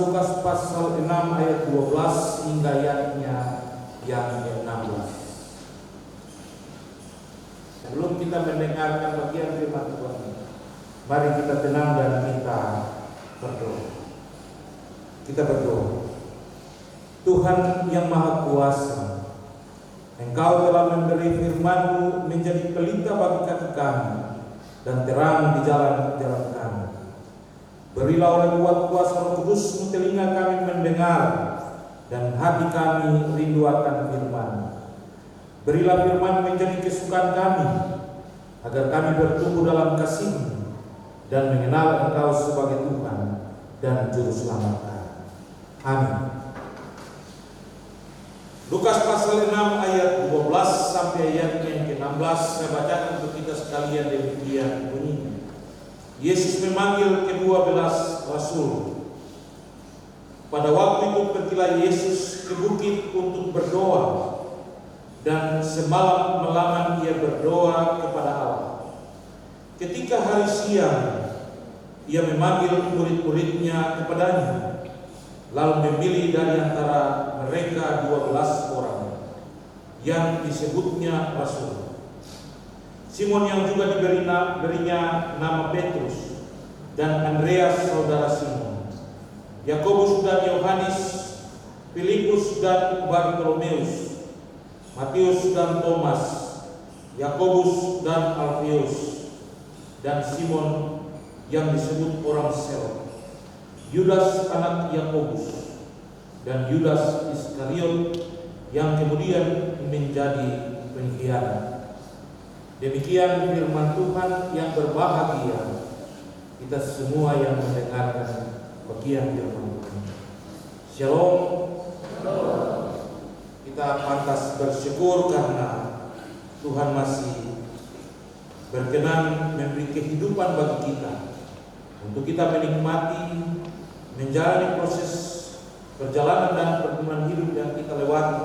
Lukas pasal 6 ayat 12 hingga ayatnya yang ke-16. Sebelum kita mendengarkan bagian firman Tuhan, mari kita tenang dan kita berdoa. Kita berdoa. Tuhan yang Maha Kuasa, Engkau telah memberi firman-Mu menjadi pelita bagi kaki kami dan terang di jalan-jalan kami. Berilah oleh kuat kuasa Roh Kudus-Mu telinga kami mendengar dan hati kami rindu akan firman. Berilah firman menjadi kesukaan kami, agar kami bertumbuh dalam kasih-Mu dan mengenal Engkau sebagai Tuhan dan Juru Selamat kami. Amin. Lukas pasal 6 ayat 12 sampai ayat yang ke-16 saya bacakan untuk kita sekalian demikian bunyinya. Yesus memanggil ke-12 rasul. Pada waktu itu pergilah Yesus ke bukit untuk berdoa, dan semalam malam ia berdoa kepada Allah. Ketika hari siang, ia memanggil murid-muridnya kepadanya, lalu memilih dari antara mereka 12 orang yang disebutnya rasul. Simon yang juga diberinya nama Petrus, dan Andreas saudara Simon, Yakobus dan Yohanes, Filipus dan Bartolomeus, Matius dan Thomas, Yakobus dan Alfeus, dan Simon yang disebut orang Selot, Yudas anak Yakobus, dan Yudas Iskariot yang kemudian menjadi pengkhianat. Demikian firman Tuhan yang berbahagia kita semua yang mendengarkan bagian firman Tuhan. Shalom. Kita pantas bersyukur karena Tuhan masih berkenan memberi kehidupan bagi kita, untuk kita menikmati, menjalani proses perjalanan dan pertemuan hidup yang kita lewati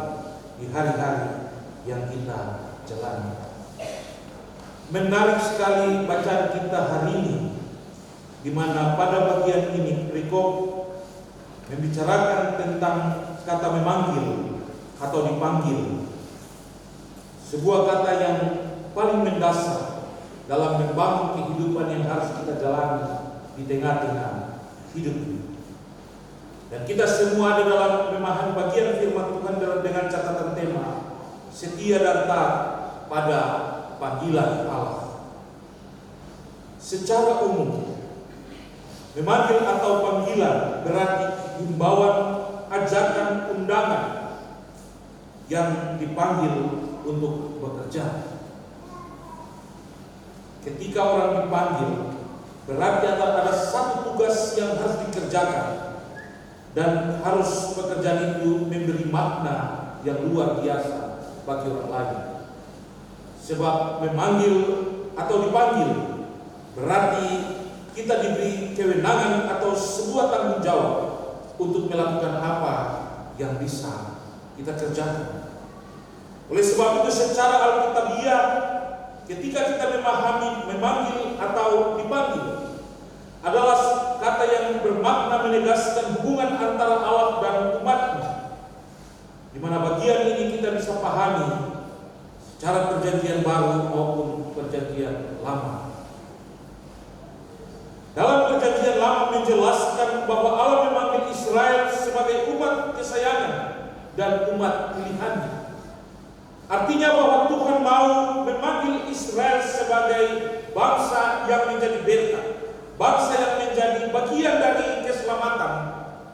di hari-hari yang kita jalani. Menarik sekali bacaan kita hari ini, di mana pada bagian ini perikop membicarakan tentang kata memanggil atau dipanggil, sebuah kata yang paling mendasar dalam membangun kehidupan yang harus kita jalani di tengah-tengah hidup ini. Dan kita semua ada dalam memahami bagian firman Tuhan dengan catatan tema setia dan taat pada panggilan Allah. Secara umum, memanggil atau panggilan berarti himbauan, ajakan, undangan yang dipanggil untuk bekerja. Ketika orang dipanggil, berarti ada satu tugas yang harus dikerjakan, dan harus pekerjaan itu memberi makna yang luar biasa bagi orang lain. Sebab memanggil atau dipanggil berarti kita diberi kewenangan atau sebuah tanggung jawab untuk melakukan apa yang bisa kita kerjakan. Oleh sebab itu secara alkitabiah, ketika kita memahami memanggil atau dipanggil adalah kata yang bermakna menegaskan hubungan antara Allah dan umatnya, di mana bagian ini kita bisa pahami secara perjanjian baru maupun perjanjian lama. Dalam perjanjian lama menjelaskan bahwa Allah memanggil Israel sebagai umat kesayangan dan umat pilihannya. Artinya bahwa Tuhan mau memanggil Israel sebagai bangsa yang menjadi berkat, bangsa yang menjadi bagian dari keselamatan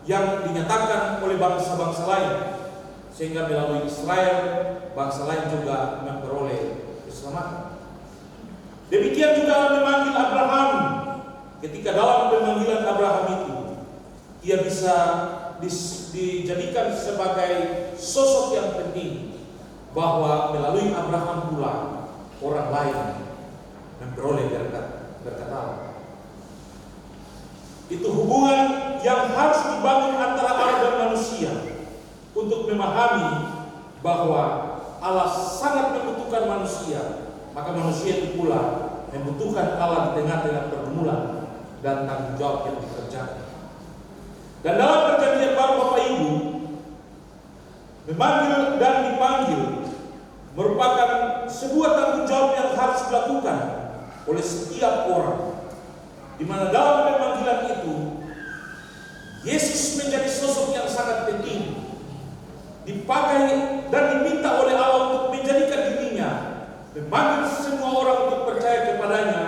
yang dinyatakan oleh bangsa-bangsa lain, sehingga melalui Israel bangsa lain juga memperoleh keselamatan. Demikian juga Allah memanggil Abraham. Ketika dalam pemanggilan Abraham itu, ia bisa dijadikan sebagai sosok yang penting, bahwa melalui Abraham pula orang lain memperoleh berkat Allah. Itu hubungan yang harus dibangun antara Allah dan manusia, untuk memahami bahwa Allah sangat membutuhkan manusia, maka manusia itu pula membutuhkan Allah di tengah-tengah pergumulan dan tanggung jawab yang dikerjakan. Dan dalam perjanjian baru Bapak Ibu, memanggil dan dipanggil merupakan sebuah tanggung jawab yang harus dilakukan oleh setiap orang, di mana dalam pemanggilan itu Yesus menjadi sosok yang sangat penting, dipakai dan diminta oleh Allah untuk menjadikan dirinya memanggil semua orang untuk percaya kepadanya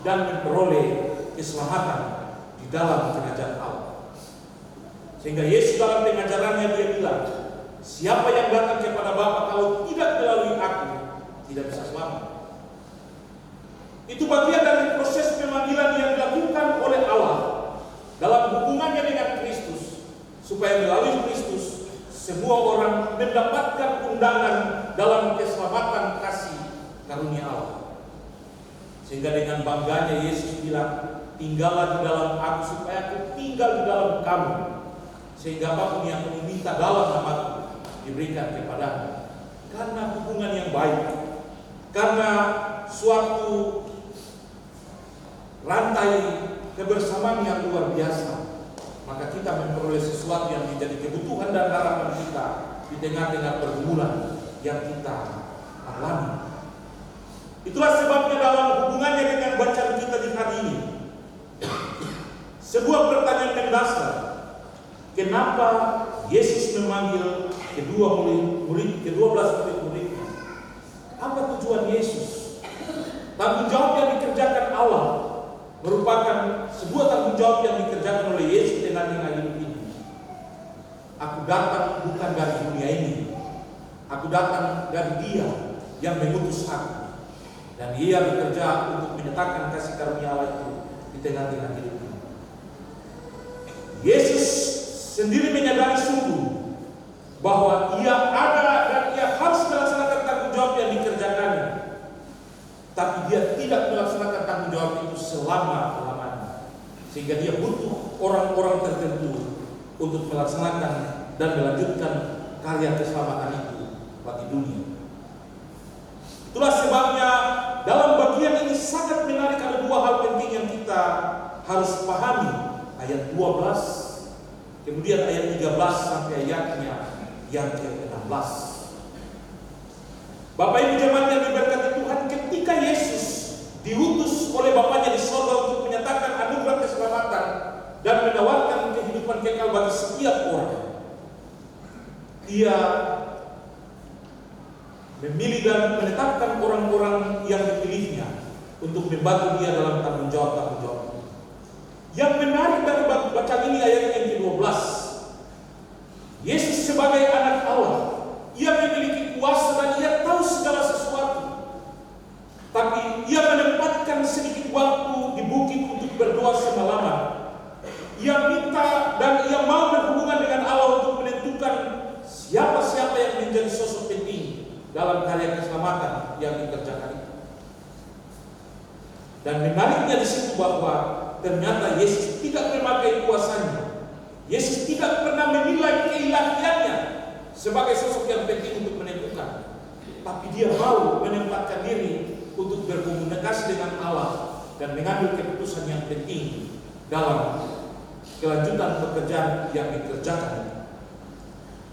dan memperoleh keselamatan di dalam kerajaan Allah. Sehingga Yesus dalam pengajarannya dia bilang, siapa yang datang kepada Bapa kalau tidak melalui aku tidak bisa selamat. Itu bagian dari proses pemanggilan yang dilakukan oleh Allah dalam hubungannya dengan Kristus, supaya melalui Kristus semua orang mendapatkan undangan dalam keselamatan kasih karunia Allah. Sehingga dengan bangganya Yesus bilang, tinggallah di dalam aku supaya aku tinggal di dalam kamu, sehingga apapun yang kamu minta dalam namaku diberikan kepadamu. Karena hubungan yang baik, karena suatu rantai kebersamaan yang luar biasa, maka kita memperoleh sesuatu yang menjadi kebutuhan dan harapan kita di tengah-tengah pergumulan yang kita alami. Itulah sebabnya dalam hubungannya dengan bacaan kita di hari ini, sebuah pertanyaan mendasar, kenapa Yesus memanggil kedua belas murid-muridnya? Apa tujuan Yesus? Tanggung jawab yang dikerjakan Allah merupakan sebuah tanggung jawab yang dikerjakan oleh Yesus tengah-tengah hidup ini. Aku datang bukan dari dunia ini, aku datang dari Dia yang mengutus aku, dan Dia bekerja untuk menyatakan kasih karunia Allah itu di tengah-tengah hidup ini. Yesus sendiri menyadari sungguh bahwa Ia ada dan Ia harus melaksanakan tanggung jawab yang dikerjakannya. Tapi Dia tidak melaksanakan tanggung jawab itu selama-lamanya, sehingga Dia butuh orang-orang tertentu untuk melaksanakan dan melanjutkan karya keselamatan itu bagi dunia. Itulah sebabnya dalam bagian ini sangat menarik, ada dua hal penting yang kita harus pahami. Ayat 12, kemudian ayat 13 sampai ayatnya yang ke-16. Bapak Ibu jemaat yang diberkati Tuhan, ketika Yesus diutus oleh Bapaknya di surga untuk menyatakan anugerah keselamatan dan menawarkan kehidupan kekal bagi setiap orang, Dia memilih dan menetapkan orang-orang yang dipilihnya untuk membantu Dia dalam tanggung jawab. Yang menarik dari bacaan ini ayat yang ke-12, Yesus sebagai anak Allah, Ia memiliki kuasa dan Ia tahu segala sesuatu. Tapi Ia menempatkan sedikit waktu di bukit untuk berdoa semalaman. Ia minta dan Ia mau berhubungan dengan Allah untuk menentukan siapa-siapa yang menjadi sosok penting dalam karya keselamatan yang dikerjakan itu. Dan menariknya di situ bahwa ternyata Yesus tidak memakai kuasanya. Yesus tidak pernah menilai keilahiannya sebagai sosok yang penting untuk menentukan. Tapi Dia mau menempatkan diri untuk berkomunikasi dengan Allah dan mengambil keputusan yang penting dalam kelanjutan pekerjaan yang dikerjakan.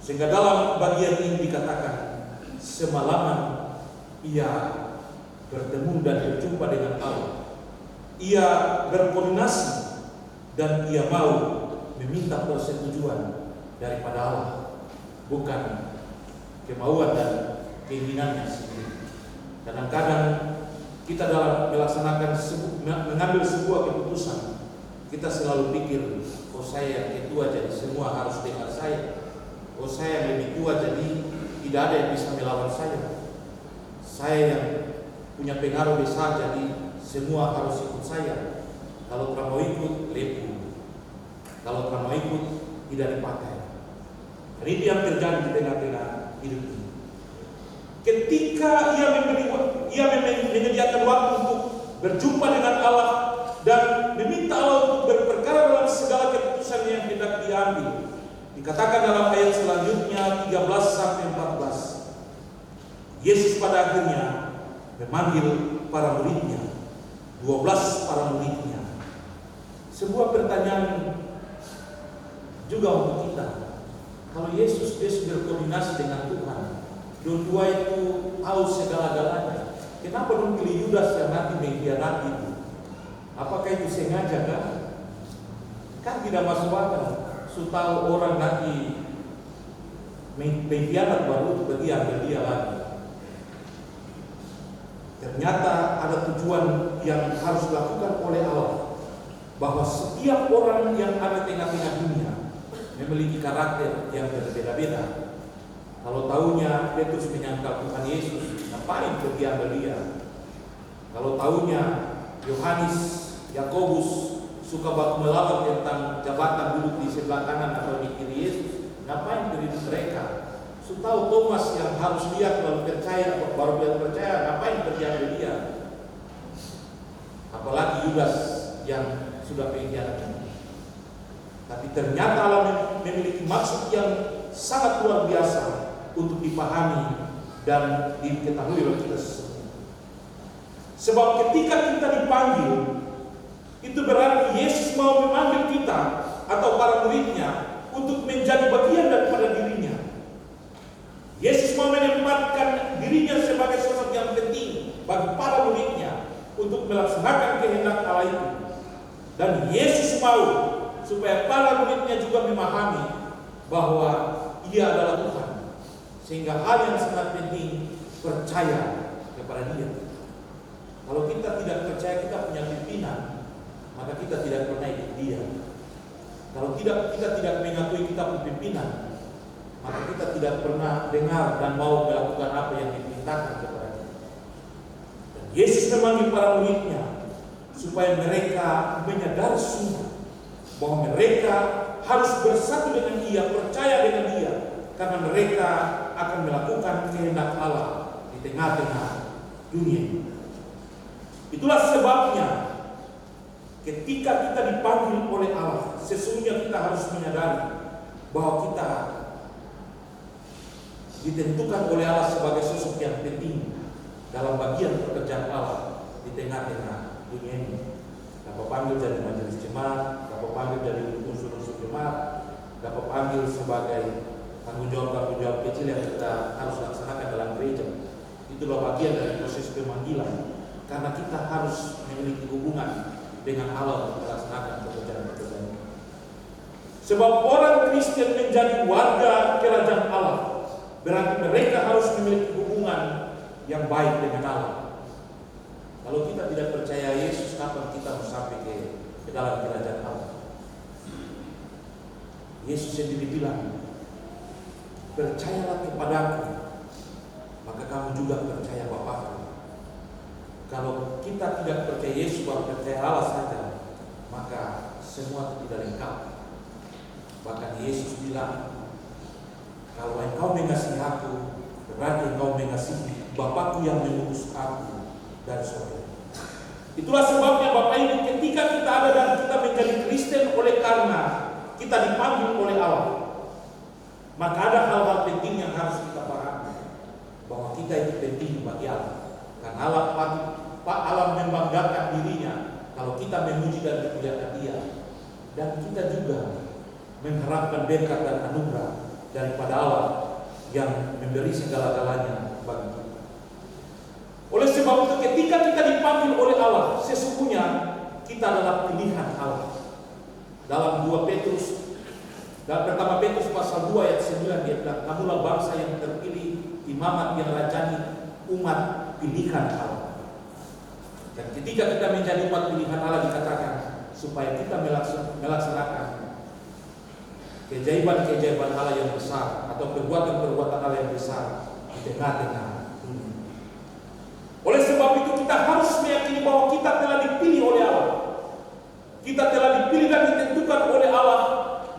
Sehingga dalam bagian ini dikatakan, semalaman Ia bertemu dan berjumpa dengan Allah. Ia berkoordinasi dan Ia mau meminta persetujuan daripada Allah, bukan kemauan dan keinginannya sendiri. Kadang-kadang kita dalam melaksanakan mengambil sebuah keputusan, kita selalu pikir, oh saya yang ketua jadi semua harus dengar saya. Oh saya yang lebih tua jadi tidak ada yang bisa melawan saya. Saya yang punya pengaruh besar jadi semua harus ikut saya. Kalau tidak mau ikut, lepu. Kalau tidak mau ikut, tidak dipakai. Dan itu yang terjadi di tengah-tengah hidup ini. Ketika ia menyediakan waktu untuk berjumpa dengan Allah dan meminta Allah untuk berperkara dalam segala keputusan yang hendak diambil, dikatakan dalam ayat selanjutnya 13 sampai 14, Yesus pada akhirnya memanggil para muridnya, 12 para muridnya. Sebuah pertanyaan juga untuk kita. Kalau Yesus berkoordinasi dengan Tuhan, dua itu tahu segala-galanya. Kenapa dong pilih Yudas yang nanti mengkhianati itu? Apakah itu sengaja kan? Kan tidak masuk akal. Tahu orang nanti mengkhianat baru pergi ambil dia lagi. Ternyata ada tujuan yang harus dilakukan oleh Allah, bahwa setiap orang yang ada tengah-tengah dunia memiliki karakter yang berbeda-beda. Kalau tahunya Petrus menyangkal Tuhan Yesus, ngapain pergi ambil dia? Kalau tahunya Yohanes, Yakobus suka baku melawat tentang jabatan duduk di sebelah kanan atau di kiri Yesus, ngapain pergi mereka? Tahu Thomas yang harus lihat baru percaya, ngapain pergi ambil dia? Apalagi Yudas yang sudah pengkhianat. Tapi ternyata Allah memiliki maksud yang sangat luar biasa untuk dipahami dan diketahui oleh kita semua. Sebab ketika kita dipanggil, itu berarti Yesus mau memanggil kita atau para muridnya untuk menjadi bagian daripada dirinya. Yesus mau menempatkan dirinya sebagai sosok yang penting bagi para muridnya untuk melaksanakan kehendak Allah itu. Dan Yesus mau supaya para muridnya juga memahami bahwa Dia adalah Tuhan, sehingga hal yang sangat penting percaya kepada Dia. Kalau kita tidak percaya kita punya pimpinan, maka kita tidak pernah ikut Dia. Kalau kita tidak mengakui kita punya pimpinan, maka kita tidak pernah dengar dan mau melakukan apa yang diperintahkan kepada kita. Dan Yesus memanggil para muridnya supaya mereka menyadari sungguh bahwa mereka harus bersatu dengan Dia, percaya dengan Dia, karena mereka akan melakukan kehendak Allah di tengah-tengah dunia. Itulah sebabnya ketika kita dipanggil oleh Allah, sesungguhnya kita harus menyadari bahwa kita ditentukan oleh Allah sebagai sosok yang penting dalam bagian pekerjaan Allah di tengah-tengah dunia ini. Dapat panggil jadi majelis jemaat, dapat panggil jadi unsur-unsur jemaat, dapat panggil sebagai tanggung jawab kecil yang kita harus laksanakan dalam gereja. Itulah bagian dari proses pemanggilan, karena kita harus memiliki hubungan dengan Allah untuk melaksanakan pekerjaan-pekerjaan ini. Sebab orang Kristen menjadi warga kerajaan Allah, berarti mereka harus memiliki hubungan yang baik dengan Allah. Kalau kita tidak percaya Yesus, kapan kita mau sampai ke dalam kerajaan Allah? Yesus sendiri bilang, percayalah kepadaku, maka kamu juga percaya Bapakku. Kalau kita tidak percaya Yesus baru percaya Allah saja, maka semua itu tidak lengkap. Bahkan Yesus bilang, kalau engkau mengasihi aku, berarti engkau mengasihi Bapakku yang mengutus aku dan saudara. Itulah sebabnya Bapak Ibu, ketika kita ada dan kita menjadi Kristen oleh karena kita dipanggil oleh Allah, maka ada hal-hal penting yang harus kita pahami, bahwa kita itu penting bagi Allah. Karena Allah membanggakan dirinya kalau kita memuji dan memuliakan Dia, dan kita juga mengharapkan berkat dan anugerah daripada Allah yang memberi segala-galanya bagi kita. Oleh sebab itu ketika kita dipanggil oleh Allah, sesungguhnya kita adalah pilihan Allah. Dalam 2 Petrus, dan pertama Petrus pasal 2 ayat 9 dia bilang, kamulah bangsa yang terpilih, imamat yang rajani, umat pilihan Allah. Dan ketika kita menjadi umat pilihan Allah, dikatakan supaya kita melaksanakan keajaiban-keajaiban Allah yang besar atau perbuatan-perbuatan Allah yang besar di tengah-tengah dunia. Oleh sebab itu kita harus meyakini bahwa kita telah dipilih oleh Allah. Kita telah dipilih dan ditentukan oleh Allah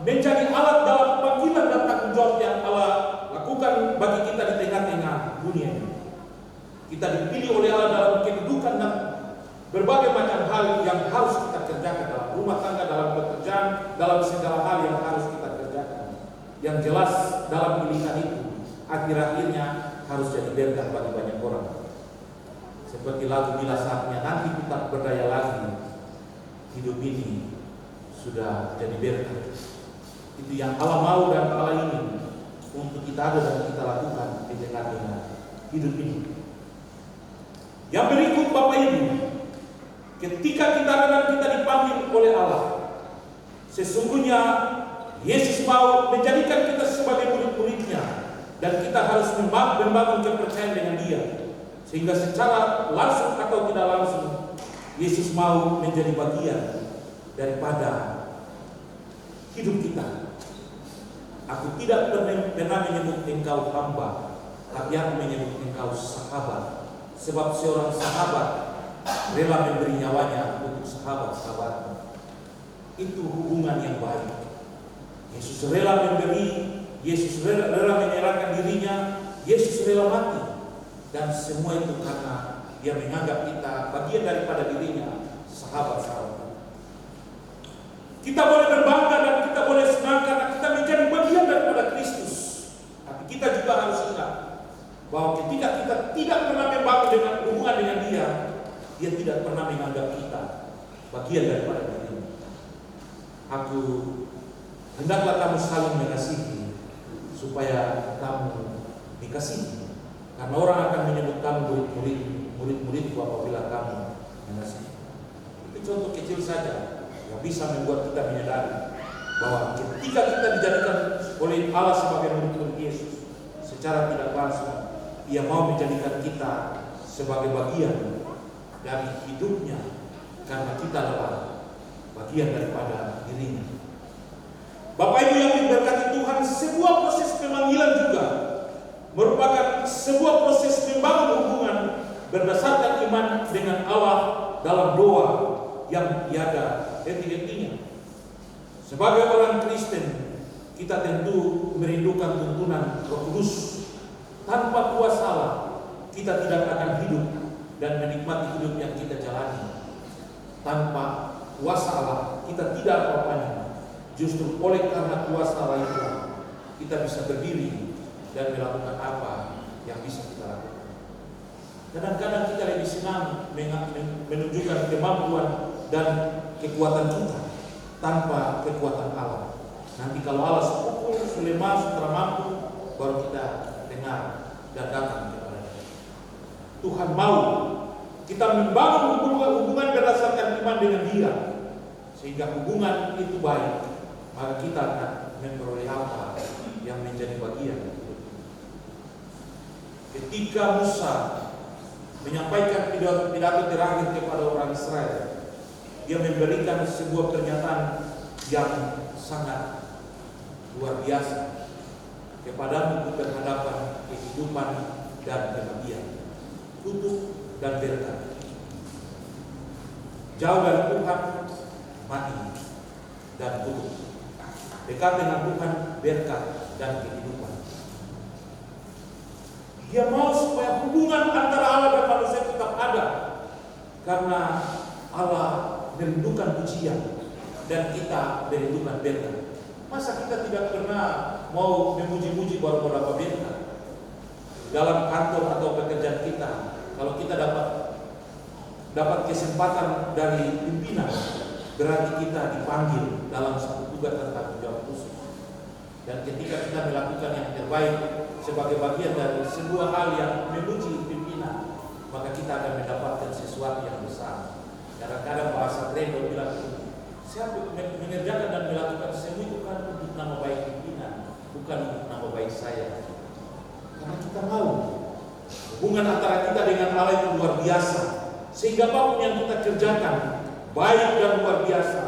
menjadi alat dalam panggilan dan tanggung jawab yang Allah lakukan bagi kita di tengah-tengah dunia ini. Kita dipilih oleh Allah dalam kedudukan dan berbagai macam hal yang harus kita kerjakan dalam rumah tangga, dalam pekerjaan, dalam segala hal yang harus kita kerjakan. Yang jelas dalam pilihan itu akhir-akhirnya harus jadi berkah bagi banyak orang. Seperti lagu bila saatnya nanti kita berdaya lagi, hidup ini sudah jadi berkah. Itu yang Allah mau dan Allah ingin untuk kita ada dan kita lakukan di tengah-tengah hidup ini. Yang berikut Bapak Ibu, ketika kita ada dan kita dipanggil oleh Allah, sesungguhnya Yesus mau menjadikan kita sebagai murid-muridnya, dan kita harus membangun kepercayaan dengan Dia, sehingga secara langsung atau tidak langsung Yesus mau menjadi bagian daripada hidup kita. Aku tidak pernah menyebut engkau hamba, tapi aku menyebut engkau sahabat, sebab seorang sahabat rela memberi nyawanya untuk sahabat-sahabatnya. Itu hubungan yang baik. Yesus rela memberi, Yesus rela menyerahkan dirinya, Yesus rela mati, dan semua itu karena Dia menganggap kita bagian daripada dirinya, sahabat-sahabat. Kita boleh berbangga dan kita boleh senang karena kita menjadi bagian daripada Kristus. Tapi kita juga harus ingat bahwa ketika kita tidak pernah membangun dengan hubungan dengan Dia, Dia tidak pernah menganggap kita bagian daripada dirinya. Hendaklah kamu saling mengasihi supaya kamu dikasihi. Karena orang akan menyebut kamu murid-muridku apabila kamu mengasihi. Itu contoh kecil saja yang bisa membuat kita menyadari bahwa ketika kita dijadikan oleh Allah sebagai murid-murid Yesus, secara tidak langsung Ia mau menjadikan kita sebagai bagian dari hidupnya, karena kita adalah bagian daripada dirinya. Bapak Ibu yang diberkati Tuhan, sebuah proses pemanggilan juga merupakan sebuah proses membangun hubungan berdasarkan iman dengan Allah dalam doa yang tiada henti-hentinya. Sebagai orang Kristen, kita tentu merindukan tuntunan Roh Kudus. Tanpa kuasa Allah, kita tidak akan hidup dan menikmati hidup yang kita jalani. Tanpa kuasa Allah, kita tidak apa-apanya. Justru oleh karena kuasa Allah itu, kita bisa berdiri dan melakukan apa yang bisa kita lakukan. Kadang-kadang kita lebih senang menunjukkan kemampuan dan kekuatan kita tanpa kekuatan Allah. Nanti kalau Allah sepukul, sulemah, sutra mampu, baru kita dengar dan datang kepada Dia. Tuhan mau kita membangun hubungan berdasarkan iman dengan Dia, sehingga hubungan itu baik, maka kita akan memperoleh apa yang menjadi bagian. Ketika Musa menyampaikan pidato terakhir kepada orang Israel, dia memberikan sebuah pernyataan yang sangat luar biasa. Kepadamu ku berhadapan kehidupan dan kematian, kutuk dan berkat. Jauh dari Tuhan, mati dan kutuk. Dekat dengan Tuhan, berkat dan kehidupan. Dia mau supaya hubungan antara Allah dan manusia tetap ada, karena Allah merindukan pujian dan kita merindukan berkat. Masa kita tidak pernah mau memuji-muji baru dapat berkat? Dalam kantor atau pekerjaan kita, kalau kita dapat kesempatan dari pimpinan, berarti kita dipanggil dalam satu tugas dan tanggung jawab khusus. Dan ketika kita melakukan yang terbaik sebagai bagian dari sebuah hal yang memuji pimpinan, maka kita akan mendapatkan sesuatu yang besar. Kadang-kadang bahasa Trendo bilang, siapa mengerjakan dan melakukan semua itu kan untuk nama baik pimpinan, bukan untuk nama baik saya. Karena kita mau hubungan antara kita dengan Allah itu luar biasa, sehingga apapun yang kita kerjakan baik dan luar biasa,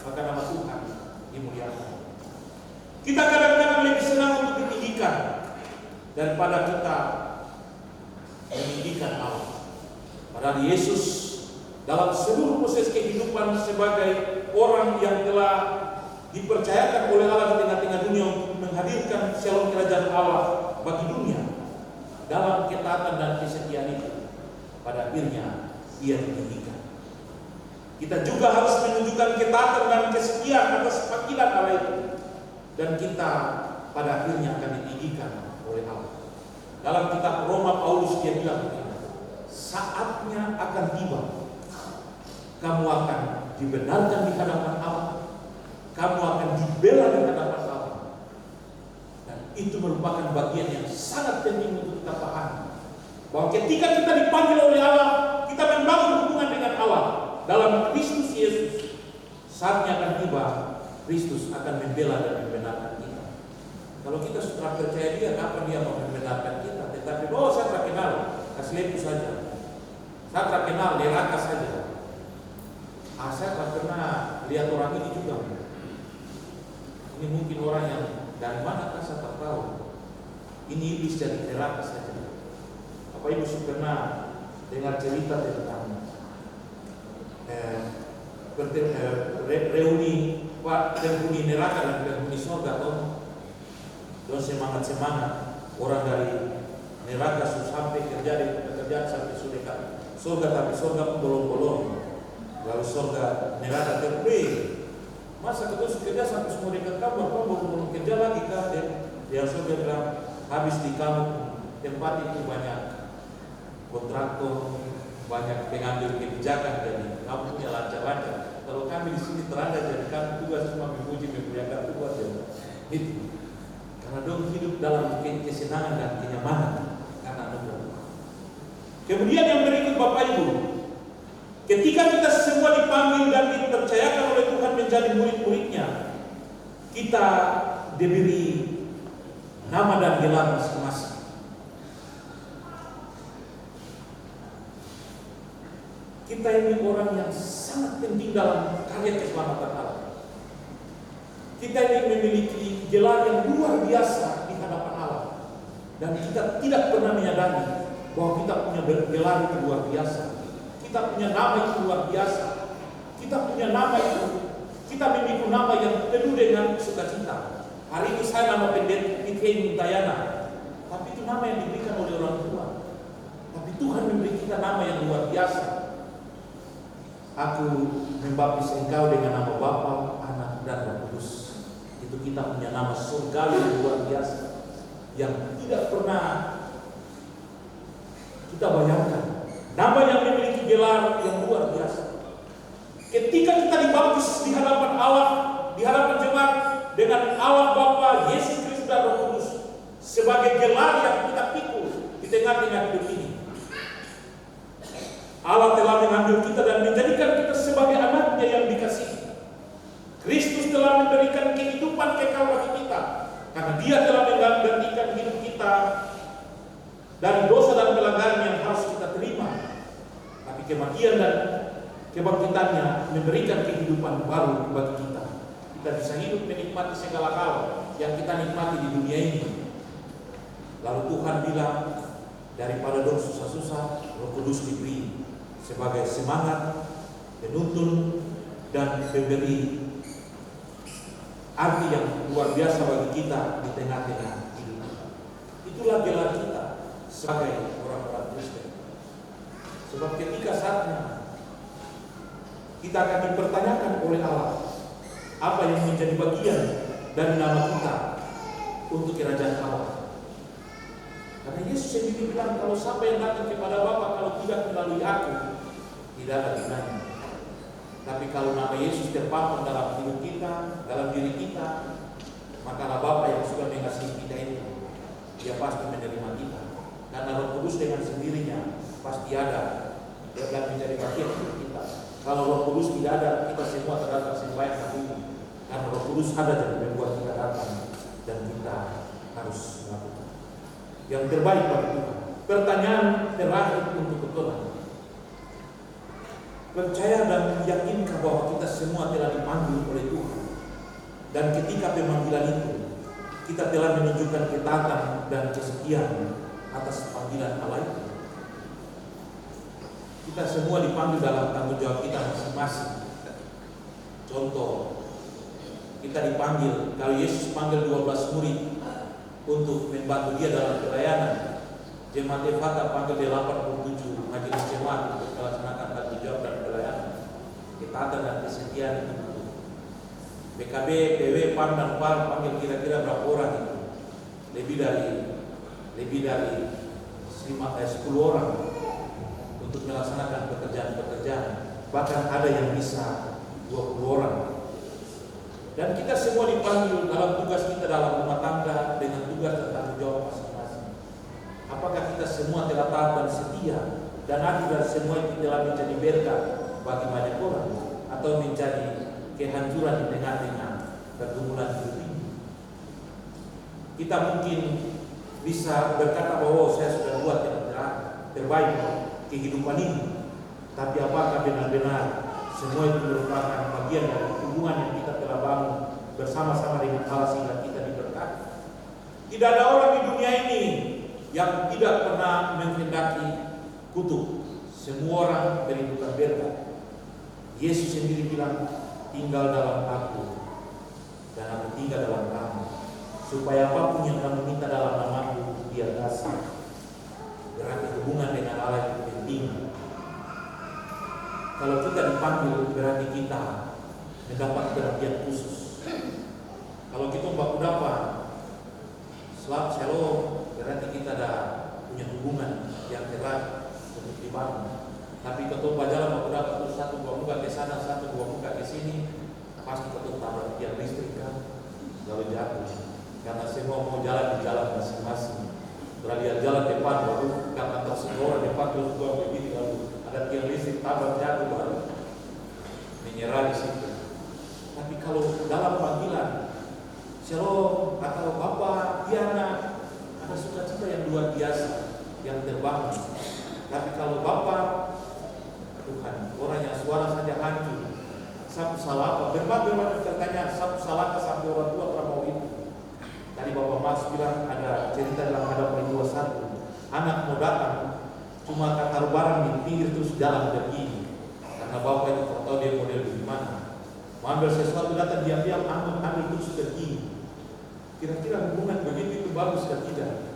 maka nama Tuhan dimuliakan. Kita kadang-kadang lebih senang untuk ditinggikan daripada kita meninggikan Allah. Padahal Yesus dalam seluruh proses kehidupan sebagai orang yang telah dipercayakan oleh Allah di tengah-tengah dunia untuk menghadirkan shalom kerajaan Allah bagi dunia, dalam ketaatan dan kesetiaan itu, pada akhirnya Ia ditinggikan. Kita juga harus menunjukkan ketaatan dan kesetiaan atas panggilan Allah itu, dan kita pada akhirnya akan ditinggikan oleh Allah. Dalam kitab Roma, Paulus dia bilang begini, saatnya akan tiba, kamu akan dibenarkan di hadapan Allah, kamu akan dibela di hadapan Allah, itu merupakan bagian yang sangat penting untuk kita pahami. Bahwa ketika kita dipanggil oleh Allah, kita membangun hubungan dengan Allah dalam Kristus Yesus. Saatnya akan tiba, Kristus akan membela dan membenarkan kita. Kalau kita sudah percaya Dia, kapan Dia mau membenarkan kita? Tetapi saya tak kenal, kasih itu saja. Saya tak kenal, neraka saja. Saya tak pernah lihat orang ini juga. Ini mungkin orang yang dari mana saya tak tahu. Ini iblis jadi neraka saja. Apa Ibu sudah pernah dengar cerita tentang reuni neraka dan penghuni surga? Don semangat orang dari neraka sampai kerja di pekerjaan sampai sudah surga, tapi surga pun bolong-bolong. Lalu surga neraka terpilih. Masa kita kerja sampai semua dekat kamu belum kerja lagi kan? Dia surga bilang, habis di kamu tempat itu banyak kontraktor, banyak pengambil kebijakan, jadi kamu punya lancar-lancar. Kalau kami di sini terada, jadi kami tugas cuma memuliakan tugas ya. Itu karena dong hidup dalam kesenangan dan kenyamanan karena anugerah. Kemudian yang berikut Bapak Ibu, ketika kita semua dipanggil dan dipercayakan oleh Tuhan menjadi murid-muridnya, kita diberi nama dan gelar masing-masing. Kita ini orang yang sangat penting dalam karya keselamatan Allah. Kita ini memiliki gelar yang luar biasa di hadapan Allah. Dan kita tidak pernah menyadari bahwa kita punya gelar itu luar biasa. Kita punya nama itu luar biasa. Kita punya nama itu, kita memiliki nama yang penuh dengan sukacita. Hari ini saya nama pendeta Mikael Muntayana, tapi itu nama yang diberikan oleh orang tua. Tapi Tuhan memberi kita nama yang luar biasa. Aku membaptis engkau dengan nama Bapa, Anak, dan Roh Kudus. Itu kita punya nama surgawi yang luar biasa, yang tidak pernah kita bayangkan. Nama yang memiliki gelar yang luar biasa. Ketika kita dibaptis di hadapan Allah, di hadapan jemaat, dengan Allah Bapa, Yesus Kristus dan Roh Kudus, sebagai gelar yang kita pikul di tengah-tengah hidup ini. Allah telah mengambil kita dan menjadikan kita sebagai anaknya yang dikasihi. Kristus telah memberikan kehidupan kekal bagi kita, karena Dia telah menggantikan hidup kita dari dosa dan pelanggaran yang harus kita terima. Tapi kematian dan kebangkitannya memberikan kehidupan baru bagi kita. Kita bisa hidup menikmati segala hal yang kita nikmati di dunia ini. Lalu Tuhan bilang, daripada dong susah-susah, Roh Kudus diberi sebagai semangat, penuntun, dan pemberi arti yang luar biasa bagi kita di tengah-tengah hidup. Itulah gelar kita sebagai orang-orang Kristen. Sebab ketika saatnya kita akan dipertanyakan oleh Allah apa yang menjadi bagian dari nama kita untuk kerajaan Allah. Karena Yesus sendiri bilang, kalau siapa yang datang kepada Bapa kalau tidak melalui aku, tidak ada gunanya. Tapi kalau nama Yesus terpampang dalam hidup kita, dalam diri kita, maka Bapa yang sudah mengasihi kita itu, Dia pasti menerima kita. Karena Roh Kudus dengan sendirinya pasti ada, Dia akan menjadi bagian hidup kita. Kalau Roh Kudus tidak ada, kita semua terdatang sembahyang hari ini. Karena Roh Kudus ada dan membuat kita datang, dan kita harus melakukan yang terbaik bagi Tuhan. Pertanyaan terakhir untuk kebetulan, percaya dan yakinkah bahwa kita semua telah dipanggil oleh Tuhan, dan ketika pemanggilan itu kita telah menunjukkan ketaatan dan kesetiaan atas panggilan Allah itu? Kita semua dipanggil dalam tanggung jawab kita masing-masing. Contoh, kita dipanggil, kalau Yesus panggil 12 murid untuk membantu Dia dalam pelayanan, Jemaat Efata panggil 87 majelis jemaat untuk melaksanakan tanggung jawab dan pelayanan. Ketaatan dan kesetiaan itu. BKB, PW, PAM dan PAL panggil kira-kira berapa orang itu? Lebih dari 10 orang untuk melaksanakan pekerjaan-pekerjaan. Bahkan ada yang bisa 20 orang. Dan kita semua dipanggil dalam tugas kita dalam rumah tangga, dengan tugas dan semua itu telah menjadi berkat bagi banyak orang atau menjadi kehancuran di tengah-tengah pergumulan hidup ini. Kita mungkin bisa berkata bahwa saya sudah buat yang terbaik kehidupan ini, tapi apakah benar-benar semua itu merupakan bagian dari hubungan yang kita telah bangun bersama-sama dengan Allah sehingga kita diberkati? Tidak ada orang di dunia ini yang tidak pernah menghendaki kutuk. Semua orang merindukan berkat. Yesus sendiri bilang, tinggal dalam aku dan aku tinggal dalam kamu, supaya apapun yang kamu minta dalam namaku dia kasih. Berarti hubungan dengan Allah itu penting. Kalau kita dipanggil berarti kita mendapat perhatian khusus. Kalau kita baku dapat shalom, berarti kita ada punya hubungan yang erat untuk dibangun. Tapi kalau jalan baku dapat terus satu dua muka ke sana, satu dua muka ke sini, pasti kita tambah tiang listrik kan, lalu jatuh. Karena semua mau jalan di jalan masing-masing. Setelah dia jalan depan baru karena tersenggol depan terus gua begitu lalu ada tiang listrik tambah jatuh baru menyerah di situ. Tapi kalau dalam panggilan shalom atau Bapak, Diana, ada sukacita yang luar biasa yang terbangun. Tapi kalau Bapak, Tuhan, orang yang suara saja hancur, satu salah apa? Berbagai pertanyaan, satu salah sampai orang tua pernah mau itu. Tadi Bapak Mas bilang ada cerita dalam Hadapan 21, anak mau datang, cuma akan taruh barang di pinggir terus jalan begini, karena Bapak itu tak tahu dia model gimana. Mau ambil sesuatu datang diam-diam ambil terus begini. Kira-kira hubungan begitu itu bagus atau tidak?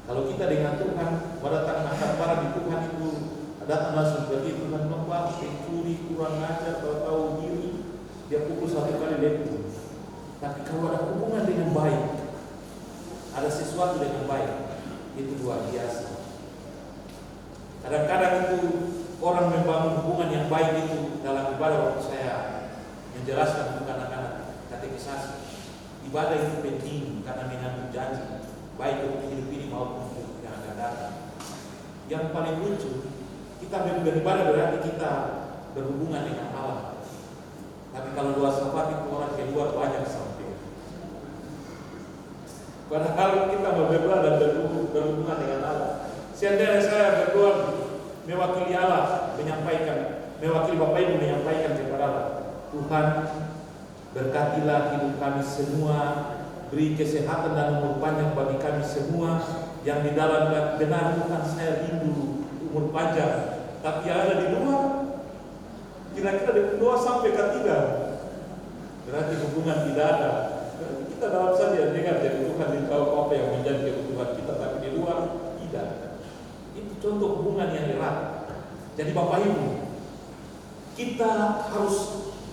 Kalau kita dengan Tuhan, mau datang angkat barang di Tuhan itu datang langsung begitu, Tuhan Bapak pencuri, kurang ajar, tahu diri, dia pukul satu kali lepas. Tapi kalau ada hubungan dengan baik, ada sesuatu dengan baik, itu luar biasa. Kadang-kadang itu orang membangun hubungan yang baik itu dalam ibadah. Waktu saya menjelaskan untuk anak-anak katekisasi, ibadah itu penting karena mengandung janji baik untuk hidup ini maupun untuk yang akan datang. Yang paling lucu, kita beribadah berarti kita berhubungan dengan Allah. Tapi kalau doa sahabat itu orang keluar banyak sampai. Padahal kita berdoa dan berhubungan dengan Allah. Seandainya saya berdoa mewakili Allah, mewakili Bapak Ibu menyampaikan kepada Allah, Tuhan berkatilah hidup kami semua, beri kesehatan dan umur panjang bagi kami semua. Yang di dalam benar Tuhan, saya rindu umur panjang. Tapi yang ada di luar, kira-kira doa sampai ke tidak, berarti hubungan tidak ada. Kita dalam saja dengar dari Tuhan di tahu apa yang menjadi kebutuhan kita, tapi di luar tidak. Itu contoh hubungan yang erat. Jadi Bapak Ibu, kita harus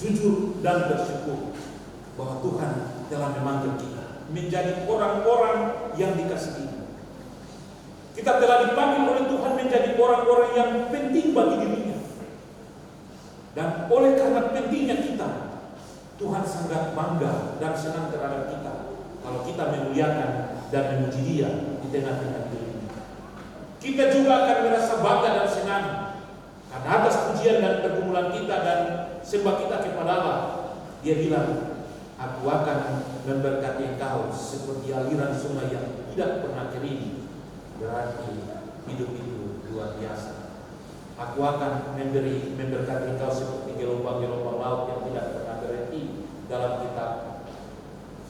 jujur dan bersyukur bahwa Tuhan telah memanggil kita menjadi orang-orang yang dikasihi. Kita telah dipanggil oleh Tuhan menjadi orang-orang yang penting bagi dirinya. Dan oleh karena pentingnya kita, Tuhan sangat bangga dan senang terhadap kita kalau kita memuliakan dan memuji Dia di tengah-tengah dirinya. Kita juga akan merasa bangga dan senang karena atas pujian dan pergumulan kita dan sembah kita kepada Allah. Dia bilang, aku akan memberkati engkau seperti aliran sungai yang tidak pernah kering. Berarti hidup itu luar biasa. Aku akan memberkati engkau seperti gelombang-gelombang laut yang tidak pernah berhenti dalam kitab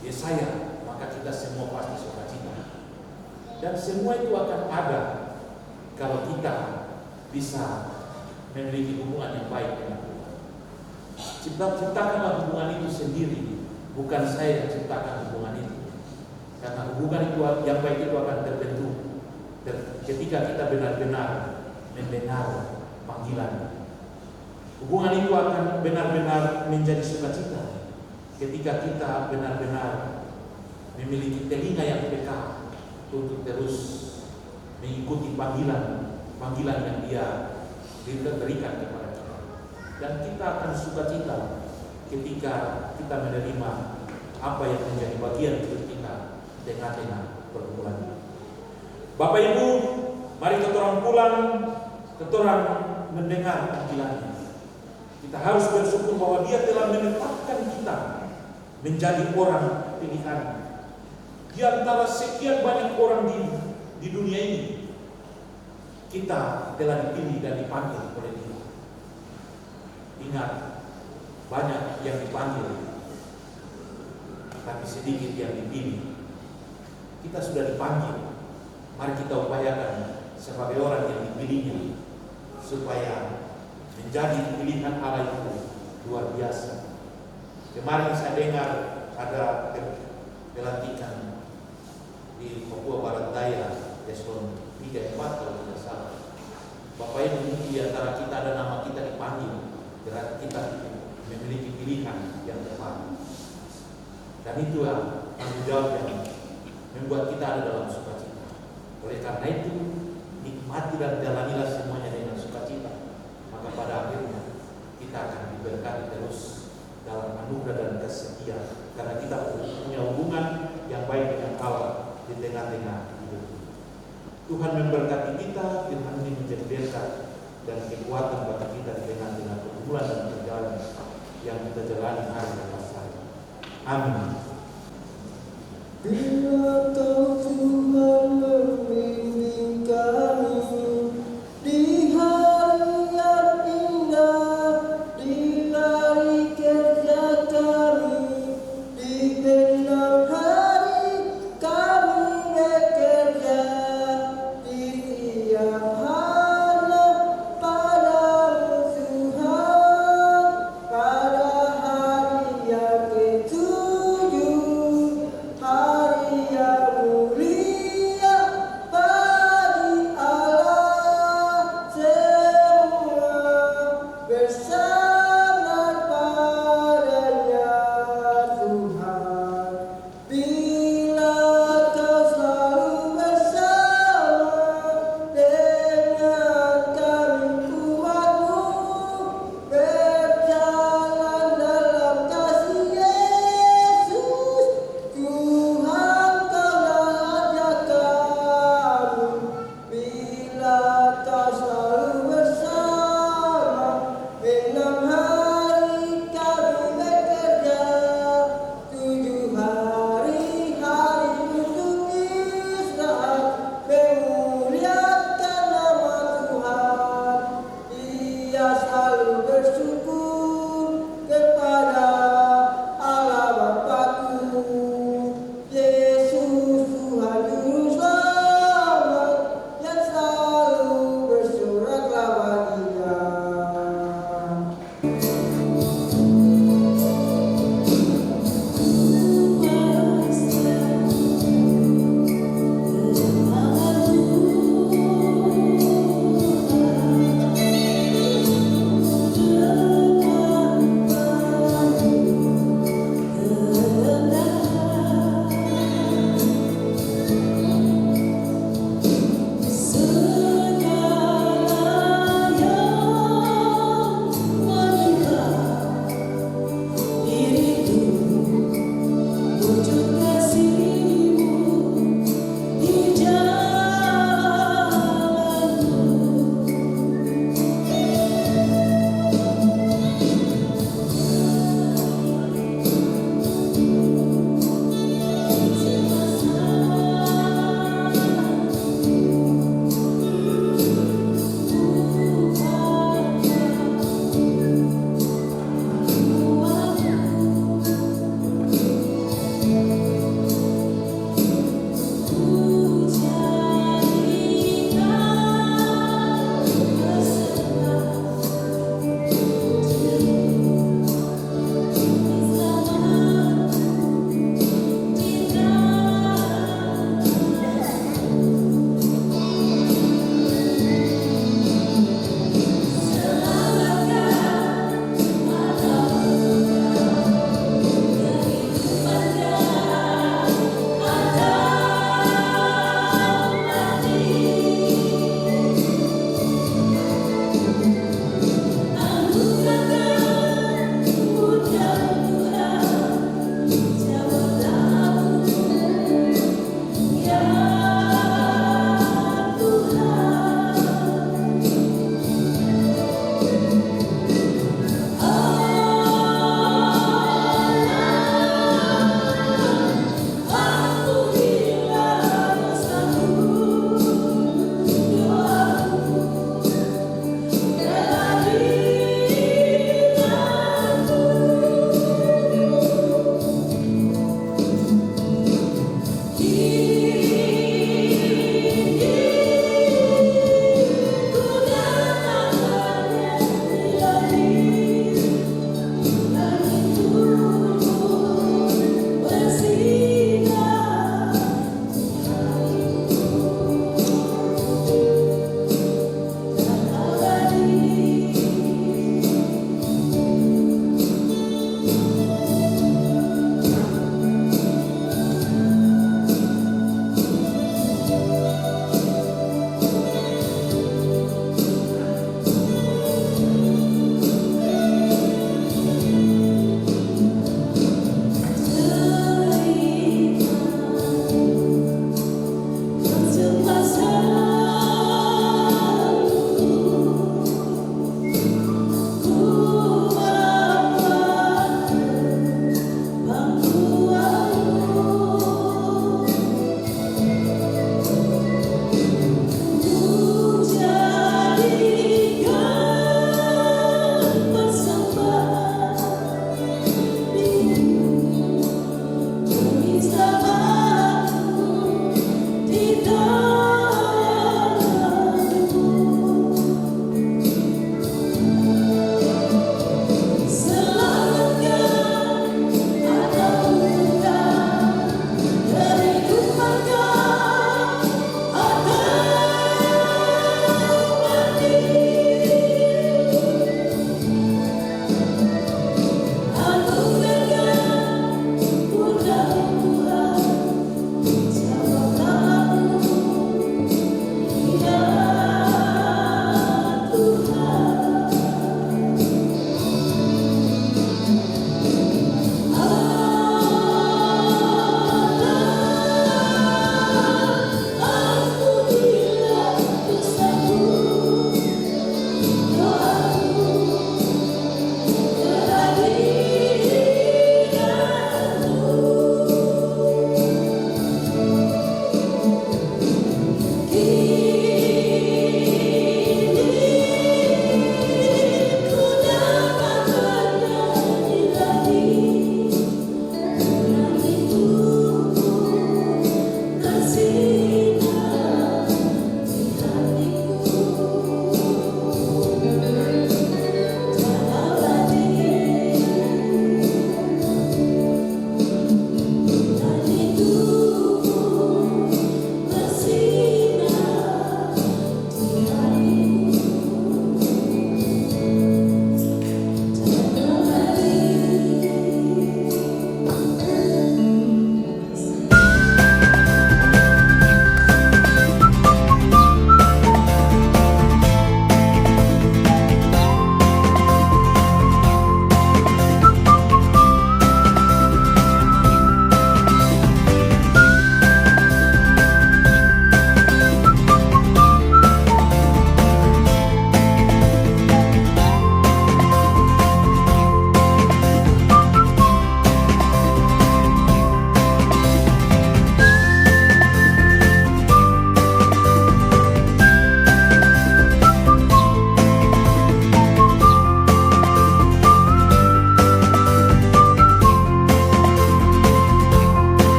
Yesaya. Maka kita semua pasti sukacita. Dan semua itu akan ada kalau kita bisa memiliki hubungan yang baik dengan Tuhan. Ciptakanlah hubungan itu sendiri, bukan saya yang ciptakan hubungan itu. Karena hubungan itu yang baik itu akan terbentuk ketika kita benar-benar mendengar panggilan. Hubungan itu akan benar-benar menjadi sukacita ketika kita benar-benar memiliki telinga yang peka untuk terus mengikuti panggilan yang Dia berikan kepada kita. Dan kita akan sukacita ketika kita menerima apa yang menjadi bagian hidup kita tengah-tengah pergumulan. Bapak Ibu, mari kita orang pulang Ketorang mendengar panggilannya. Kita harus bersyukur bahwa Dia telah menetapkan kita menjadi orang pilihan. Di antara sekian banyak orang di dunia ini, kita telah dipilih dan dipanggil oleh Dia. Ingat, banyak yang dipanggil, tapi sedikit yang dipilih. Kita sudah dipanggil, mari kita upayakan sebagai orang yang dipilihnya, supaya menjadi pilihan Allah itu luar biasa. Kemarin saya dengar ada pelantikan di Papua Barat Daya, Eselon 3, 4 kalau tidak salah. Bapak Ibu, di antara kita ada nama kita dipanggil, berarti kita memiliki pilihan yang tepat. Dan itulah tanggung jawab yang membuat kita ada dalam sukacita. Oleh karena itu, nikmati dan jalanilah semuanya dengan sukacita. Maka pada akhirnya kita akan diberkati terus dalam anugerah dan kesetiaan, karena kita punya hubungan yang baik dengan Allah di tengah-tengah hidup. Tuhan memberkati kita, Tuhan ini menjadi berkat dan kekuatan bagi kita di tengah-tengah pergumulan dan perjalanan yang kita jalani hari lepas hari. Amin.